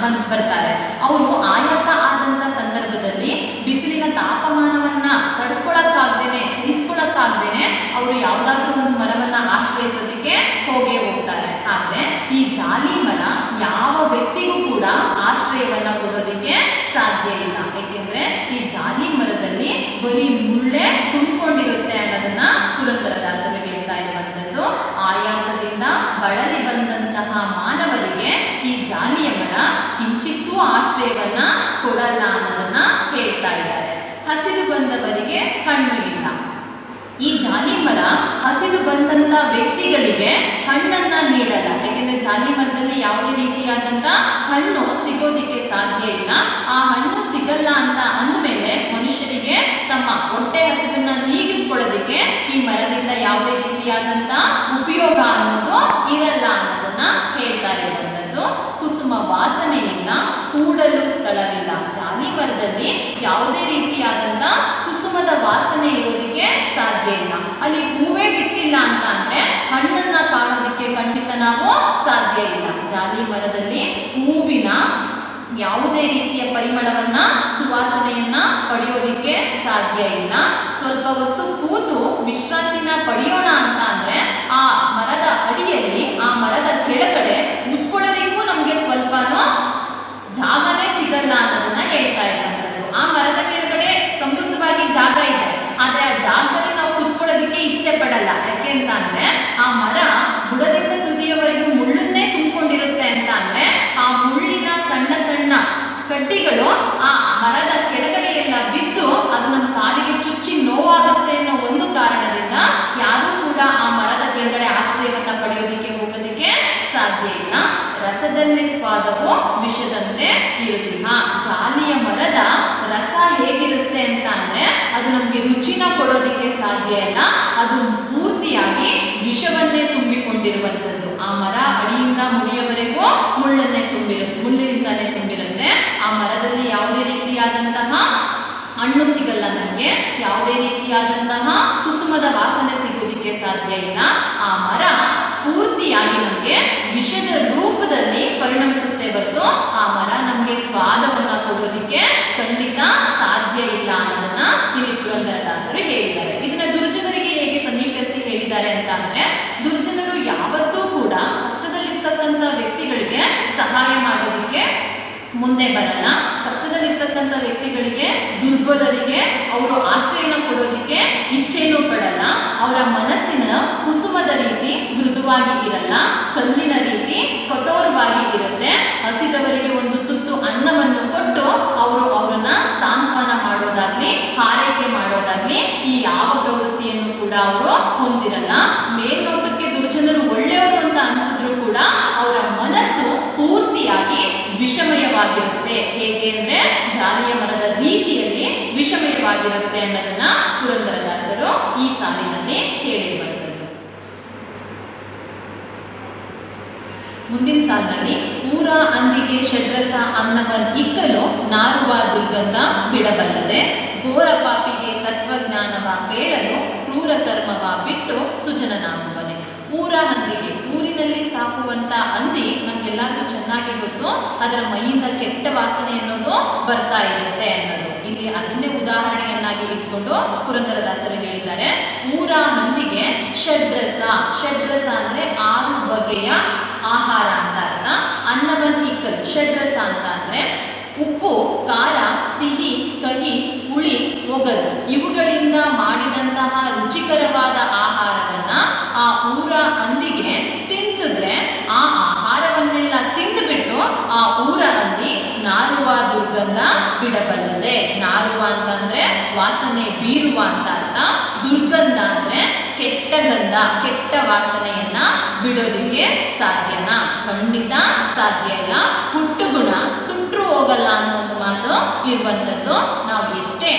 ಬರ್ತಾರೆ. ಅವರು ಆಯಾಸ ಆದಂಥ ಸಂದರ್ಭದಲ್ಲಿ ಬಿಸಿಲಿನ ತಾಪಮಾನವನ್ನ ತಡ್ಕೊಳಕ್ಕಾಗ್ದೇನೆ, ಸಹಿಸ್ಕೊಳಕ್ಕಾಗ್ದೇನೆ ಅವರು ಯಾವುದಾದ್ರೂ ಒಂದು ಮರವನ್ನ ಆಶ್ರಯಿಸೋದಕ್ಕೆ ಹೋಗೇ ಹೋಗ್ತಾರೆ. ಆದ್ರೆ ಈ ಜಾಲಿ ಮರ ಯಾವ ವ್ಯಕ್ತಿಗೂ ಕೂಡ ಆಶ್ರಯವನ್ನ ಕೊಡೋದಕ್ಕೆ ಸಾಧ್ಯ ಇಲ್ಲ. ಏಕೆಂದ್ರೆ ಈ ಜಾಲಿ ಮರದಲ್ಲಿ ಬರೀ ಮುಳ್ಳೆ ತುಂಬಿಕೊಂಡಿರುತ್ತೆ ಅನ್ನೋದನ್ನ ಪುರಂದರದಾಸರು ಹೇಳ್ತಾ ಇರುವಂಥದ್ದು. ಆಯಾಸದಿಂದ ಬಳಲಿ ಬಂದಂತಹ ಮಾನವರಿಗೆ ಈ ಜಾಲಿಯ ಮರ ಕಿಂಚಿತ್ತೂ ಆಶ್ರಯವನ್ನ ಕೊಡಲ್ಲ ಅನ್ನೋದನ್ನ ಹೇಳ್ತಾ ಇದ್ದಾರೆ. ಹಸಿದು ಬಂದವರಿಗೆ ಹಣ್ಣು ಇಲ್ಲ. ಈ ಜಾಲಿ ಮರ ಹಸಿದು ಬಂದಂತ ವ್ಯಕ್ತಿಗಳಿಗೆ ಹಣ್ಣನ್ನ ನೀಡಲ್ಲ. ಯಾಕೆಂದ್ರೆ ಜಾಲಿ ಮರದಲ್ಲಿ ಯಾವುದೇ ರೀತಿಯಾದಂತ ಹಣ್ಣು ಸಿಗೋದಿಕ್ಕೆ ಸಾಧ್ಯ ಇಲ್ಲ. ಆ ಹಣ್ಣು ಸಿಗಲ್ಲ ಅಂತ ಅಂದಮೇಲೆ ಮನುಷ್ಯರಿಗೆ ತಮ್ಮ ಹೊಟ್ಟೆ ಹಸಿವನ್ನ ನೀಗಿಸ್ಕೊಳ್ಳೋದಕ್ಕೆ ಈ ಮರದಿಂದ ಯಾವುದೇ ರೀತಿಯಾದಂತ ಉಪಯೋಗ ಅನ್ನೋದು ಇರಲ್ಲ ಅನ್ನೋದನ್ನ ಹೇಳ್ತಾ ಇರುವಂಥದ್ದು. ಕುಸುಮ ವಾಸನೆ ಇಲ್ಲ, ಕೂಡಲು ಸ್ಥಳವಿಲ್ಲ. ಜಾಲಿ ಮರದಲ್ಲಿ ಯಾವುದೇ ರೀತಿಯಾದಂತ ಕುಸುಮದ ವಾಸನೆ ಇರೋದಕ್ಕೆ ಸಾಧ್ಯ ಇಲ್ಲ. ಅಲ್ಲಿ ಹೂವೇ ಬಿಟ್ಟಿಲ್ಲ ಅಂತ ಅಂದ್ರೆ ಹಣ್ಣನ್ನ ಕಾಣೋದಕ್ಕೆ ಖಂಡಿತ ನಾವು ಸಾಧ್ಯ ಇಲ್ಲ. ಜಾಲಿ ಮರದಲ್ಲಿ ಹೂವಿನ ಯಾವುದೇ ರೀತಿಯ ಪರಿಮಳವನ್ನ, ಸುವಾಸನೆಯನ್ನ ಪಡೆಯೋದಿಕ್ಕೆ ಸಾಧ್ಯ ಇಲ್ಲ. ಸ್ವಲ್ಪ ಹೊತ್ತು ಕೂತು ವಿಶ್ರಾಂತಿನ ಪಡೆಯೋಣ ಅಂತ ಅಂದ್ರೆ ಆ ಮರದ ಅಡಿಯಲ್ಲಿ, ಆ ಮರದ ಕೆಳಗಡೆ ಉಟ್ಕೊಳ್ಳೋದಕ್ಕೂ ನಮ್ಗೆ ಸ್ವಲ್ಪನೂ ಜಾಗನೇ ಸಿಗಲ್ಲ ಅನ್ನೋದನ್ನ ಹೇಳ್ತಾ ಇರುವಂಥದ್ದು. ಆ ಮರದ ಕೆಳಗಡೆ ಸಮೃದ್ಧವಾಗಿ ಜಾಗ ಇದೆ, ಆದ್ರೆ ಆ ಜಾಗದಲ್ಲಿ ನಾವು ಕುತ್ಕೊಳ್ಳೋದಕ್ಕೆ ಇಚ್ಛೆ ಪಡಲ್ಲ. ಯಾಕೆ ಅಂತ ಅಂದ್ರೆ ಆ ಮರ ಬುಡದಿಂದ ತುದಿಯವರೆಗೂ ಮುಳ್ಳನ್ನೇ ತುಂಬಿಕೊಂಡಿರುತ್ತೆ ಅಂತ ಅಂದ್ರೆ ಆ ಮುಳ್ಳಿನ ಸಣ್ಣ ಸಣ್ಣ ಕಡ್ಡಿಗಳು ಆ ಮರದ ಕೆಳಗಡೆ ಎಲ್ಲ ಬಿದ್ದು ಅದು ನಮ್ಮ ಕಾಲಿಗೆ ಚುಚ್ಚಿ ನೋವಾಗುತ್ತೆ ಅನ್ನೋ ಒಂದು ಕಾರಣದಿಂದ ಯಾರೂ ಕೂಡ ಆ ಮರದ ಕೆಳಗಡೆ ಆಶ್ರಯವನ್ನ ಪಡೆಯೋದಿಕ್ಕೆ ಹೋಗೋದಕ್ಕೆ ಸಾಧ್ಯ ಇಲ್ಲ. ರಸದಲ್ಲಿ ಸ್ವಾದವು ವಿಷದಂತೆ ಇರುತ್ತಿಲ್ಲ. ಜಾಲಿಯ ಮರದ ರಸ ಹೇಗಿರುತ್ತೆ ಅಂತ ಅಂದ್ರೆ ಅದು ನಮ್ಗೆ ರುಚಿನ ಕೊಡೋದಿಕ್ಕೆ ಸಾಧ್ಯ ಇಲ್ಲ. ಅದು ಪೂರ್ತಿಯಾಗಿ ವಿಷವನ್ನೇ ತುಂಬಿಕೊಂಡಿರುವಂಥದ್ದು. ಆ ಮರ ಅಡಿಯಿಂದ ಮುಡಿಯವರೆಗೂ ಮುಳ್ಳಿನಿಂದಾನೇ ತುಂಬಿರುತ್ತೆ. ಆ ಮರದಲ್ಲಿ ಯಾವುದೇ ರೀತಿಯಾದಂತಹ ಹಣ್ಣು ಸಿಗಲ್ಲ, ನಮಗೆ ಯಾವುದೇ ರೀತಿಯಾದಂತಹ ಕುಸುಮದ ವಾಸನೆ ಸಿಗೋದಿಕ್ಕೆ ಸಾಧ್ಯ ಇಲ್ಲ. ಆ ಮರ ಪೂರ್ತಿಯಾಗಿ ನಮಗೆ ವಿಷದ ರೂಪದಲ್ಲಿ ಪರಿಣಮಿಸುತ್ತೆ ಹೊರತು ಆ ಮರ ನಮಗೆ ಸ್ವಾದವನ್ನ ಕೊಡೋದಿಕ್ಕೆ ಖಂಡಿತ ಸಾಧ್ಯ ಇಲ್ಲ ಅನ್ನೋದನ್ನ ಇಲ್ಲಿ ಪುರಂದರದಾಸರು ಹೇಳಿದ್ದಾರೆ. ಇದನ್ನ ದುರ್ಜನರಿಗೆ ಹೇಗೆ ಸಮೀಕರಿಸಿ ಹೇಳಿದ್ದಾರೆ ಅಂತ ಅಂದ್ರೆ, ದುರ್ಜನರು ಯಾವತ್ತೂ ಕೂಡ ಕಷ್ಟದಲ್ಲಿರ್ತಕ್ಕಂಥ ವ್ಯಕ್ತಿಗಳಿಗೆ ಸಹಾಯ ಮಾಡೋದಿಕ್ಕೆ ಮುಂದೆ ಬರಲ್ಲ. ಕಷ್ಟದಲ್ಲಿರ್ತಕ್ಕಂಥ ವ್ಯಕ್ತಿಗಳಿಗೆ, ದುರ್ಬಲರಿಗೆ ಅವರು ಆಶ್ರಯನ ಕೊಡೋದಿಕ್ಕೆ ಇಚ್ಛೆನೂ ಪಡಲ್ಲ. ಅವರ ಮನಸ್ಸಿನ ಕುಸುಮದ ರೀತಿ ಮೃದುವಾಗಿ ಇರಲ್ಲ, ಕಲ್ಲಿನ ರೀತಿ ಕಠೋರವಾಗಿ ಇರುತ್ತೆ. ಹಸಿದವರಿಗೆ ಒಂದು ತುತ್ತು ಅನ್ನವನ್ನು ಕೊಟ್ಟು ಅವರನ್ನ ಸಾಂತ್ವನ ಮಾಡೋದಾಗ್ಲಿ, ಹಾರೈಕೆ ಮಾಡೋದಾಗ್ಲಿ ಈ ಯಾವ ಪ್ರವೃತ್ತಿಯನ್ನು ಕೂಡ ಅವರು ಹೊಂದಿರಲ್ಲ. ಮೇಲ್ನೋಟಕ್ಕೆ ದುರ್ಜನರು ಒಳ್ಳೆಯವರು ಅಂತ ಅನಿಸಿದ್ರು ಕೂಡ ಅವರ ಮನಸ್ಸು ಪೂರ್ತಿಯಾಗಿ ವಿಷಮಯವಾಗಿರುತ್ತೆ. ಹೇಗೆ ಅಂದ್ರೆ ಜಾಲಿಯ ಮರದ ರೀತಿಯಲ್ಲಿ ವಿಷಮಯವಾಗಿರುತ್ತೆ ಅನ್ನೋದನ್ನ ಪುರಂದರದಾಸರು ಈ ಸಾಲಿನಲ್ಲಿ ಹೇಳಿರುವಂಥದ್ದು. ಮುಂದಿನ ಸಾಲಿನಲ್ಲಿ ಊರ ಅಂದಿಗೆ ಷಡ್ರಸ ಅನ್ನವನ್ ಇಕ್ಕಲು ನಾರುವ ದುರ್ಗಂಧ ಬಿಡಬಲ್ಲದೆ, ಘೋರ ಪಾಪಿಗೆ ತತ್ವಜ್ಞಾನವ ಬೇಳಲು ಕ್ರೂರ ಕರ್ಮವ ಬಿಟ್ಟು ಸುಜನನಾಗುವನೆ. ಊರ ಹಂದಿಗೆ, ಊರಿನಲ್ಲಿ ಸಾಕುವಂತ ಹಂದಿ ನಮ್ಗೆಲ್ಲರಿಗೂ ಚೆನ್ನಾಗಿ ಗೊತ್ತು, ಅದರ ಮೈಯಿಂದ ಕೆಟ್ಟ ವಾಸನೆ ಅನ್ನೋದು ಬರ್ತಾ ಇರುತ್ತೆ ಅನ್ನೋದು. ಇಲ್ಲಿ ಅದನ್ನೇ ಉದಾಹರಣೆಯನ್ನಾಗಿ ಇಟ್ಕೊಂಡು ಪುರಂದರದಾಸರು ಹೇಳಿದ್ದಾರೆ. ಊರ ಹಂದಿಗೆ ಷಡ್ರಸ, ಷಡ್ರಸ ಅಂದ್ರೆ 6 ಬಗೆಯ ಆಹಾರ ಅಂತ ಅರ್ಥ. ಅನ್ನವನ್ ಇಕ್ಕಲು, ಷಡ್ರಸ ಅಂತ ಅಂದ್ರೆ ಉಪ್ಪು, ಖಾರ, ಸಿಹಿ, ಕಹಿ, ಹುಳಿ, ಒಗರು ಇವುಗಳಿಂದ ಮಾಡಿದಂತಹ ರುಚಿಕರವಾದ ಆಹಾರವನ್ನ ಆ ಊರ ಹಂದಿಗೆ ತಿನ್ಸಿದ್ರೆ ಆ ಆಹಾರವನ್ನೆಲ್ಲ ತಿಂದುಬಿಟ್ಟು ಆ ಊರ ಹಂದಿ ನಾರುವ ದುರ್ಗಂಧ ಬಿಡಬಲ್ಲದೆ. ನಾರುವ ಅಂತಂದ್ರೆ ವಾಸನೆ ಬೀರುವ ಅಂತ ಅರ್ಥ. ದುರ್ಗಂಧ ಅಂದ್ರೆ ಕೆಟ್ಟ ಗಂಧ, ಕೆಟ್ಟ ವಾಸನೆಯನ್ನ ಬಿಡೋದಿಕ್ಕೆ ಸಾಧ್ಯನಾ? ಖಂಡಿತ ಸಾಧ್ಯ ಇಲ್ಲ. ಹುಟ್ಟುಗುಣ ಸುಟ್ರು ಹೋಗಲ್ಲ ಅನ್ನೋ ಒಂದು ಮಾತು ಇರುವಂಥದ್ದು. ನಾವು ಎಷ್ಟೇ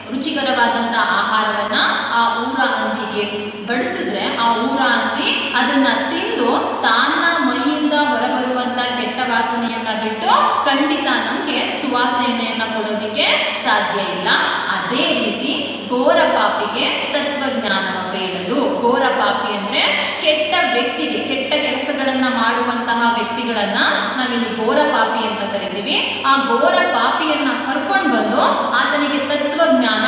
ರುಚಿಕರವಾದಂಥ ಆಹಾರವನ್ನ ಆ ಊರ ಹಂದಿಗೆ ಬಡಿಸಿದ್ರೆ ಆ ಊರ ಹಂದಿ ಅದನ್ನ ತಿಂದು ತನ್ನ ಮೈಯಿಂದ ಹೊರಬರುವಂತ ಕೆಟ್ಟ ವಾಸನೆಯನ್ನ ಬಿಟ್ಟು ಖಂಡಿತ ನಮ್ಗೆ ಸುವಾಸನೆಯನ್ನ ಕೊಡೋದಿಕ್ಕೆ ಸಾಧ್ಯ ಇಲ್ಲ. ಅದೇ ರೀತಿ ಘೋರ ಪಾಪಿಗೆ ತತ್ವಜ್ಞಾನವ ಬೇಡದು. ಘೋರ ಪಾಪಿ ಅಂದ್ರೆ ಕೆಟ್ಟ ವ್ಯಕ್ತಿಗೆ, ಕೆಟ್ಟ ಕೆಲಸಗಳನ್ನ ಮಾಡುವಂತಹ ವ್ಯಕ್ತಿಗಳನ್ನ ನಾವಿಲ್ಲಿ ಘೋರ ಪಾಪಿ ಅಂತ ಕರಿತೀವಿ. ಆ ಘೋರ ಪಾಪಿಯನ್ನ ಕರ್ಕೊಂಡು ಬಂದು ಆತನಿಗೆ ತತ್ವಜ್ಞಾನ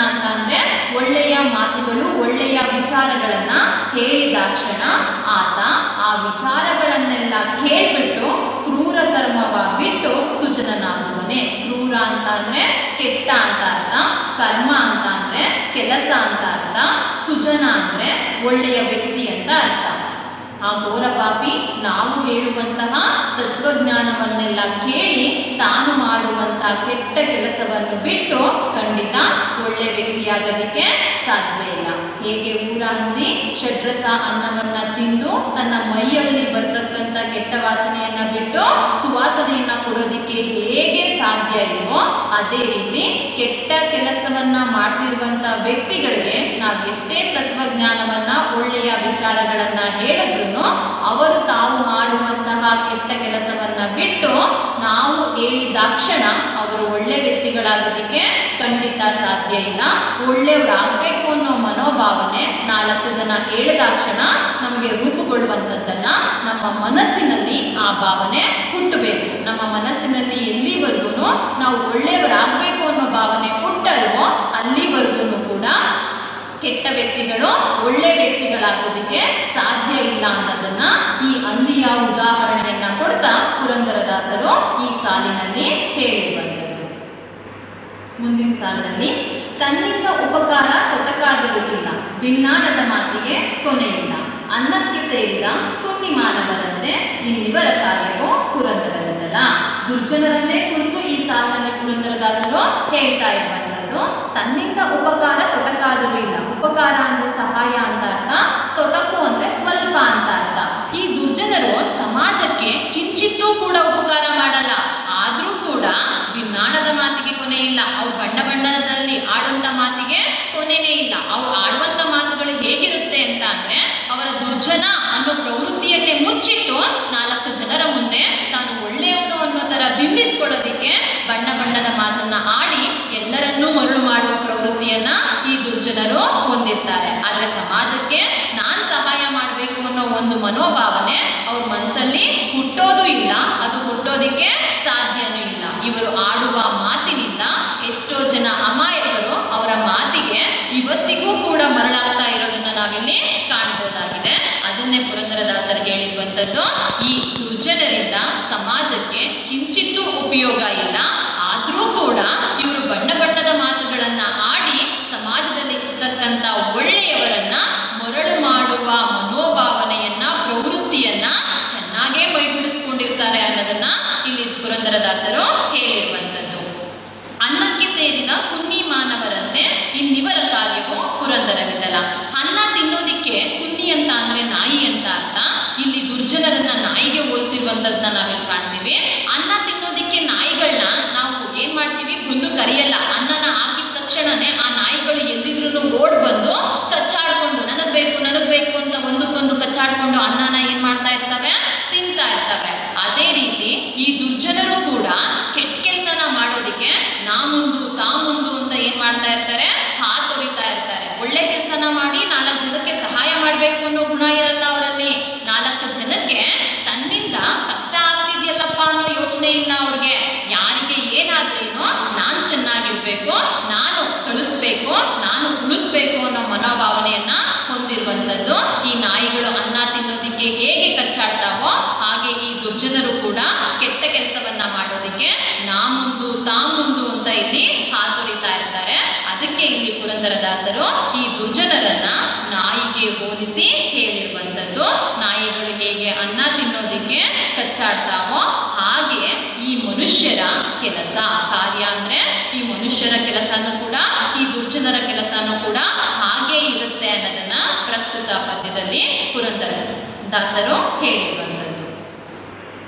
ಅಂತ ಅಂದ್ರೆ ಒಳ್ಳೆಯ ಮಾತುಗಳು, ಒಳ್ಳೆಯ ವಿಚಾರಗಳನ್ನ ಹೇಳಿದಾಕ್ಷಣ ಆತ ಆ ವಿಚಾರಗಳನ್ನೆಲ್ಲ ಕೇಳ್ಬಿಟ್ಟು ಕ್ರೂರ ಕರ್ಮವ ಬಿಟ್ಟು ಸುಜನನಾಗುವನೆ. ಕ್ರೂರ ಅಂತ ಅಂದ್ರೆ ಕೆಟ್ಟ ಅಂತ ಅರ್ಥ, ಕರ್ಮ ಅಂತ ಅಂದ್ರೆ ಕೆಲಸ ಅಂತ ಅರ್ಥ, ಸುಜನ ಅಂದ್ರೆ ಒಳ್ಳೆಯ ವ್ಯಕ್ತಿ ಅಂತ ಅರ್ಥ. ಆ ಘೋರ ಪಾಪಿ ನಾವು ಹೇಳುವಂತಹ ತತ್ವಜ್ಞಾನವನ್ನೆಲ್ಲ ಕೇಳಿ ತಾನು ಮಾಡುವಂತಹ ಕೆಟ್ಟ ಕೆಲಸವನ್ನು ಬಿಟ್ಟು ಖಂಡಿತ ಒಳ್ಳೆ ವ್ಯಕ್ತಿಯಾಗೋದಿಕ್ಕೆ ಸಾಧ್ಯ ಇಲ್ಲ. ಹೇಗೆ ಊರ ಹಂದಿ ಷಡ್ರಸ ಅನ್ನವನ್ನ ತಿಂದು ತನ್ನ ಮೈಯಲ್ಲಿ ಬರ್ತಕ್ಕಂಥ ಕೆಟ್ಟ ವಾಸನೆಯನ್ನ ಬಿಟ್ಟು ಸುವಾಸನೆಯನ್ನ ಕೊಡೋದಿಕ್ಕೆ ಹೇಗೆ ಸಾಧ್ಯ ಇಲ್ವೋ ಅದೇ ರೀತಿ ಕೆಟ್ಟ ಕೆಲಸವನ್ನ ಮಾಡ್ತಿರುವಂತ ವ್ಯಕ್ತಿಗಳಿಗೆ ನಾವು ಎಷ್ಟೇ ತತ್ವಜ್ಞಾನವನ್ನ, ಒಳ್ಳೆಯ ವಿಚಾರಗಳನ್ನ ಹೇಳಿದ್ರು ಅವರು ತಾವು ಮಾಡುವಂತಹ ಕೆಟ್ಟ ಕೆಲಸವನ್ನ ಬಿಟ್ಟು ನಾವು ಹೇಳಿದಾಕ್ಷಣ ಅವರು ಒಳ್ಳೆ ವ್ಯಕ್ತಿಗಳಾಗೋದಿಕ್ಕೆ ಖಂಡಿತ ಸಾಧ್ಯ ಇಲ್ಲ. ಒಳ್ಳೆಯವರಾಗಬೇಕು ಅನ್ನೋ ಮನೋಭಾವನೆ 4 ಜನ ಹೇಳಿದಾಕ್ಷಣ ನಮಗೆ ರೂಪುಗೊಳ್ಳುವಂಥದ್ದನ್ನ ನಮ್ಮ ಮನಸ್ಸಿನಲ್ಲಿ ಆ ಭಾವನೆ ಹುಟ್ಟಬೇಕು. ನಮ್ಮ ಮನಸ್ಸಿನಲ್ಲಿ ಎಲ್ಲಿವರೆಗೂ ನಾವು ಒಳ್ಳೆಯವರಾಗಬೇಕು ಅನ್ನೋ ಭಾವನೆ ಹುಟ್ಟಲ್ವೋ ಅಲ್ಲಿವರೆಗೂ ಕೂಡ ಕೆಟ್ಟ ವ್ಯಕ್ತಿಗಳು ಒಳ್ಳೆ ವ್ಯಕ್ತಿಗಳಾಗೋದಕ್ಕೆ ಸಾಧ್ಯ ಇಲ್ಲ ಅನ್ನೋದನ್ನ ಈ ಹಂದಿಯ ಉದಾಹರಣೆಯನ್ನ ಕೊಡ್ತಾ ಪುರಂದರದಾಸರು ಈ ಸಾಲಿನಲ್ಲಿ ಹೇಳಿರುವಂಥದ್ದು. ಮುಂದಿನ ಸಾಲಿನಲ್ಲಿ ತನ್ನಿಂದ ಉಪಕಾರ ತೊಟಕಾದರೂ ಇಲ್ಲ, ಭಿನ್ನಾಣದ ಮಾತಿಗೆ ಕೊನೆಯಿಲ್ಲ, ಅನ್ನಕ್ಕೆ ಸೇರಿದ ಕುನ್ನಿ ಮಾನವರಂತೆ ಇನ್ನಿವರ ಕಾರ್ಯವೋ ಪುರಂದರವಿರಲ್ಲ. ದುರ್ಜನರನ್ನೇ ಕುರಿತು ಈ ಸಾಲಿನಲ್ಲಿ ಪುರಂದರದಾಸರು ಹೇಳ್ತಾ ಇರುವಂಥದ್ದು. ತನ್ನಿಂದ ಉಪಕಾರ ತೊಟಕಾದರೂ ಇಲ್ಲ. ಉಪಕಾರ ಅಂದ್ರೆ ಸಹಾಯ ಅಂತ ಅರ್ಥ, ತೊಟಕು ಅಂದ್ರೆ ಸ್ವಲ್ಪ ಅಂತ ಅರ್ಥ. ಈ ದುರ್ಜನರು ಸಮಾಜಕ್ಕೆ ಕಿಂಚಿತ್ತೂ ಕೂಡ ಉಪಕಾರ ಮಾಡಲ್ಲ, ಆದ್ರೂ ಕೂಡ ಭಿನ್ನಾಣದ ಮಾತಿಗೆ ಕೊನೆ ಇಲ್ಲ. ಅವ್ರು ಬಣ್ಣದಲ್ಲಿ ಆಡುವಂತ ಮಾತಿಗೆ ಕೊನೆನೇ ಇಲ್ಲ. ಅವ್ರು ಆಡುವಂತ ಮಾತುಗಳು ಹೇಗಿರುತ್ತೆ ಅಂತ ಅಂದ್ರೆ ಅವರ ದುರ್ಜನ ಅನ್ನೋ ಪ್ರವೃತ್ತಿಯನ್ನೇ ಮುಚ್ಚಿಟ್ಟು 4 ಜನರ ಪ್ರವೃತ್ತಿಯನ್ನ ಈ ದುರ್ಜನರು ಹೊಂದಿರ್ತಾರೆ. ಆದ್ರೆ ಸಮಾಜಕ್ಕೆ ನಾನ್ ಸಹಾಯ ಮಾಡಬೇಕು ಅನ್ನೋ ಒಂದು ಮನೋಭಾವನೆ ಅವ್ರ ಮನಸ್ಸಲ್ಲಿ ಹುಟ್ಟೋದು ಇಲ್ಲ, ಅದು ಹುಟ್ಟೋದಿಕ್ಕೆ ಸಾಧ್ಯನೂ ಇಲ್ಲ. ಇವರು ಆಡುವ ಮಾತಿನಿಂದ ಎಷ್ಟೋ ಜನ ಅಮಾಯಕರು ಅವರ ಮಾತಿಗೆ ಇವತ್ತಿಗೂ ಕೂಡ ಮರಳಾಗ್ತಾ ಇರೋದನ್ನ ನಾವಿಲ್ಲಿ ಕಾಣಬಹುದಾಗಿದೆ. ಅದನ್ನೇ ಪುರಂದರದಾಸರು ಹೇಳಿರುವಂತದ್ದು, ಈ ದುರ್ಜನರಿಂದ ಸಮಾಜಕ್ಕೆ ಕಿಂಚಿತ್ತೂ ಉಪಯೋಗ ಇಲ್ಲ. ಆದ್ರೂ ಕೂಡ ಇವರು ಬಣ್ಣ ಬಣ್ಣದ ಮಾತುಗಳನ್ನ ಆಡಿ ಸಮಾಜದಲ್ಲಿ ಇರ್ತಕ್ಕಂಥ ಒಳ್ಳೆಯವರನ್ನ ಮರಳು ಮಾಡುವ ಮನೋಭಾವನೆಯನ್ನ ಪ್ರವೃತ್ತಿಯನ್ನ ಚೆನ್ನಾಗೇ ಮೈಗೂಡಿಸ್ಕೊಂಡಿರ್ತಾರೆ ಅನ್ನೋದನ್ನ ಇಲ್ಲಿ ಪುರಂದರದಾಸರು ಹೇಳಿರುವಂತದ್ದು. ಅನ್ನಕ್ಕೆ ಸೇರಿದ ಕುನ್ನಿ ಮಾನವರಂತೆ ಇನ್ನಿವರ ಕಾರ್ಯವು ಪುರಂದರ ವಿಠಲ. ಅನ್ನ ತಿನ್ನೋದಿಕ್ಕೆ ಕುನ್ನಿ ಅಂತ ಅಂದ್ರೆ ನಾಯಿ ಅಂತ ಅರ್ಥ. ಇಲ್ಲಿ ದುರ್ಜನರನ್ನ ನಾಯಿಗೆ ಹೋಲಿಸಿರುವಂತದ್ದನ್ನ ನಾವಿಲ್ಲಿ ಕಾಣ್ತೀವಿ. ಅನ್ನ ತಿನ್ನೋದಿಕ್ಕೆ ನಾಯಿಗಳನ್ನ ನಾವು ಏನ್ ಮಾಡ್ತೀವಿ, ಹುಲ್ಲು ಕರಿಯಲ್ಲ. ಅನ್ನನ ಹಾಕಿದ ತಕ್ಷಣನೇ ಆ ನಾಯಿಗಳು ಎಲ್ಲಿದ್ರು ಓಡ್ ಬಂದು ಕಚ್ಚಾಡ್ಕೊಂಡು ನನಗ್ ಬೇಕು ಅಂತ ಒಂದಕ್ಕೊಂದು ಕಚ್ಚಾಡ್ಕೊಂಡು ಅನ್ನನ ಏನ್ ಮಾಡ್ತಾ ಇರ್ತವೆ, ತಿಂತಾ ಇರ್ತವೆ. ಅದೇ ರೀತಿ ಈ ದುರ್ಜನರು ಕೂಡ ಕೆಟ್ಟ ಕೆಲಸನ ಮಾಡೋದಿಕ್ಕೆ ನಾ ಮುಂದು ತಾ ಮುಂದು ಅಂತ ಏನ್ ಮಾಡ್ತಾ ಇರ್ತಾರೆ, ಹಾತೊರಿತಾ ಇರ್ತಾರೆ. ಒಳ್ಳೆ ಕೆಲಸನ ಮಾಡಿ 4 ಜನಕ್ಕೆ ಸಹಾಯ ಮಾಡ್ಬೇಕು ಅನ್ನೋ ಗುಣ ಇರಲ್ಲ ಅವರಲ್ಲಿ. 4 ಜನಕ್ಕೆ ತನ್ನಿಂದ ಕಷ್ಟ ಆಗ್ತಿದ್ಯಲ್ಲಪ್ಪ ಅನ್ನೋ ಯೋಚನೆ ಇಲ್ಲ ಅವ್ರಿಗೆ. ಯಾರಿಗೆ ಏನಾದ್ರೇನು ನಾನ್ ಚೆನ್ನಾಗಿರ್ಬೇಕು, ನಾನು ಕಳಿಸ್ಬೇಕು, ನಾನು ಉಳಿಸ್ಬೇಕು ಅನ್ನೋ ಮನೋಭಾವನೆಯನ್ನ ಹೊಂದಿರುವಂತದ್ದು. ಈ ನಾಯಿಗಳು ಅನ್ನ ತಿನ್ನೋದಿಕ್ಕೆ ಹೇಗೆ ಕಚ್ಚಾಡ್ತಾವೋ ಹಾಗೆ ಈ ದುರ್ಜನರು ಕೂಡ ಕೆಟ್ಟ ಕೆಲಸವನ್ನ ಮಾಡೋದಿಕ್ಕೆ ನಾ ಮುಂದು ತಾ ಮುಂದು ಅಂತ ಇಲ್ಲಿ ಹಾತೊರಿತಾ ಇರ್ತಾರೆ. ಅದಕ್ಕೆ ಇಲ್ಲಿ ಪುರಂದರದಾಸರು ಈ ದುರ್ಜನರನ್ನ ನಾಯಿಗೆ ಹೋಲಿಸಿ ಹೇಳಿರುವಂತದ್ದು. ನಾಯಿಗಳು ಹೇಗೆ ಅನ್ನ ತಿನ್ನೋದಿಕ್ಕೆ ಕಚ್ಚಾಡ್ತಾವೋ ಹಾಗೆ ಈ ಮನುಷ್ಯರ ಕೆಲಸ ಕಾರ್ಯ ಅಂದ್ರೆ ಈ ಮನುಷ್ಯರ ಕೆಲಸನೂ ಕೂಡ ಈ ದುರ್ಜನರ ಕೆಲಸನೂ ಕೂಡ ಹಾಗೆ ಇರುತ್ತೆ ಅನ್ನೋದನ್ನ ಪ್ರಸ್ತುತ ಪದ್ಯದಲ್ಲಿ ಪುರಂದರದಾಸರು ಹೇಳಿರುವಂತದ್ದು.